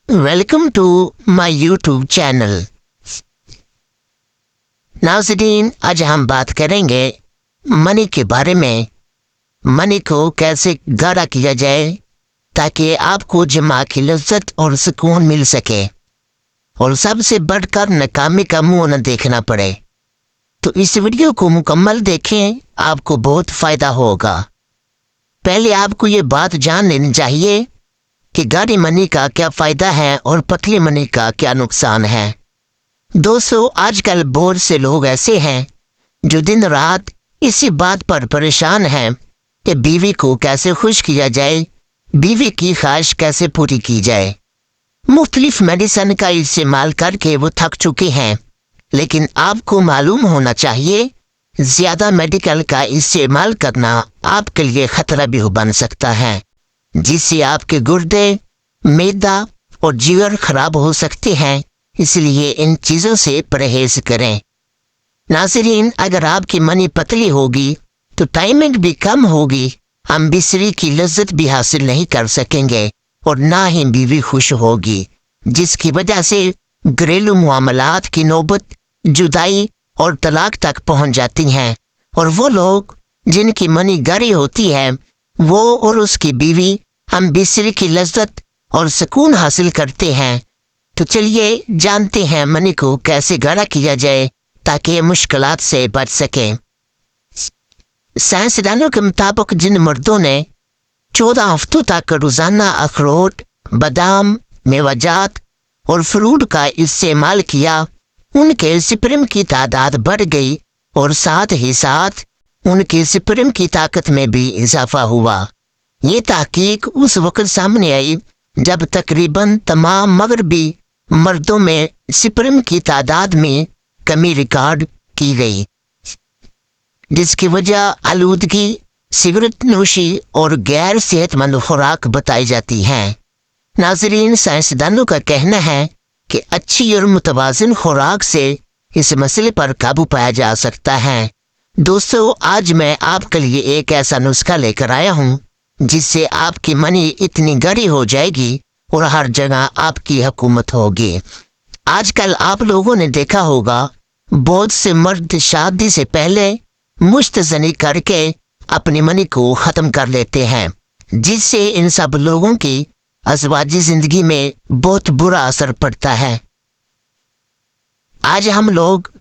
Welcome to my YouTube channel. नाज़रीन, आज हम बात करेंगे मनी के बारे में। मनी को कैसे गाढ़ा किया जाए ताकि आपको जमा की लज्जत और सुकून मिल सके और सबसे बढ़कर नाकामी का मुंह न देखना पड़े। तो इस वीडियो को मुकम्मल देखें, आपको बहुत फ़ायदा होगा। पहले आपको ये बात जान लेनी चाहिए कि गाढ़ी मनी का क्या फ़ायदा है और पतली मनी का क्या नुकसान है। दोस्तों, आजकल बहुत से लोग ऐसे हैं जो दिन रात इसी बात पर परेशान हैं कि बीवी को कैसे खुश किया जाए, बीवी की ख्वाहिश कैसे पूरी की जाए। मुख्तलिफ मेडिसिन का इस्तेमाल करके वो थक चुके हैं, लेकिन आपको मालूम होना चाहिए ज़्यादा मेडिकल का इस्तेमाल करना आपके लिए खतरा भी बन सकता है, जिससे आपके गुर्दे, मैदा और जिगर खराब हो सकते हैं। इसलिए इन चीज़ों से परहेज करें। नाज़रीन, अगर आपकी मनी पतली होगी तो टाइमिंग भी कम होगी, हम बिस्तरी की लज्जत भी हासिल नहीं कर सकेंगे और ना ही बीवी खुश होगी, जिसकी वजह से घरेलू मामलात की नौबत जुदाई और तलाक तक पहुंच जाती हैं। और वो लोग जिनकी मनी गाढ़ी होती है, वो और उसकी बीवी हम बिस्तरी की लज्जत और सुकून हासिल करते हैं। तो चलिए जानते हैं मनी को कैसे गाढ़ा किया जाए ताकि मुश्किलात से बच सके। साइंसदानों के मुताबिक जिन मर्दों ने 14 हफ्तों तक रोज़ाना अखरोट, बादाम, मेवाजात और फ्रूट का इस्तेमाल किया, उनके स्पर्म की तादाद बढ़ गई और साथ ही साथ उनके स्पर्म की ताकत में भी इजाफा हुआ। ये तहकीक उस वक्त सामने आई जब तकरीबन तमाम मगरबी मर्दों में स्पर्म की तादाद में कमी रिकॉर्ड की गई, जिसकी वजह आलूदगी, सिगरेट नोशी और गैर सेहतमंद खुराक बताई जाती हैं। नाज़रीन, साइंसदानों का कहना है कि अच्छी और मुतवाज़िन खुराक से इस मसले पर काबू पाया जा सकता है। दोस्तों, आज मैं आपके लिए एक ऐसा नुस्खा लेकर आया हूँ जिससे आपकी मनी इतनी गाढ़ी हो जाएगी और हर जगह आपकी हुकूमत होगी। आजकल आप लोगों ने देखा होगा बहुत से मर्द शादी से पहले मुस्तज़नी करके अपनी मनी को ख़त्म कर लेते हैं, जिससे इन सब लोगों की अज़वाजी ज़िंदगी में बहुत बुरा असर पड़ता है। आज हम लोग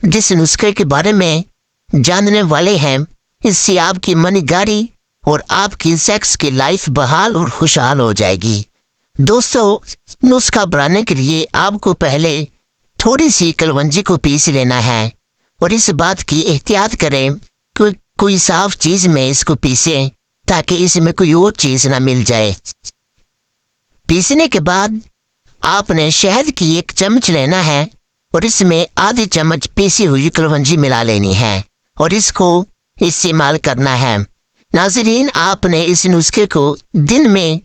जिस नुस्खे के बारे में जानने वाले हैं, इससे आपकी मनी गाढ़ी और आपकी सेक्स की लाइफ बहाल और खुशहाल हो जाएगी। दोस्तों, नुस्खा बनाने के लिए आपको पहले थोड़ी सी कलवंजी को पीस लेना है और इस बात की एहतियात करें कि कोई साफ चीज़ में इसको पीसें ताकि इसमें कोई और चीज़ ना मिल जाए। पीसने के बाद आपने शहद की 1 चम्मच लेना है और इसमें आधी चम्मच पीसी हुई कलवंजी मिला लेनी है और इसको इस्तेमाल करना है। नाज़रीन, आपने इस नुस्खे को दिन में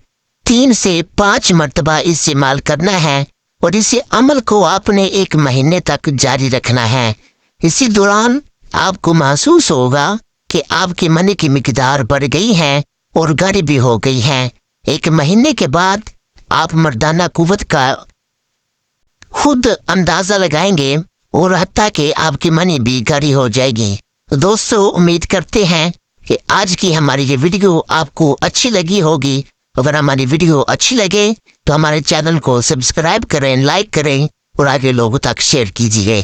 3 से 5 मरतबा इस्तेमाल करना है और इसी अमल को आपने 1 महीने तक जारी रखना है। इसी दौरान आपको महसूस होगा कि आपकी मनी की मिकदार बढ़ गई है और गाढ़ी भी हो गई है। 1 महीने के बाद आप मर्दाना कुव्वत का खुद अंदाज़ा लगाएंगे और हत्ता कि आपकी मनी भी गाढ़ी हो जाएगी। दोस्तों, उम्मीद करते हैं कि आज की हमारी ये वीडियो आपको अच्छी लगी होगी। अगर हमारी वीडियो अच्छी लगे तो हमारे चैनल को सब्सक्राइब करें, लाइक करें और आगे लोगों तक शेयर कीजिए।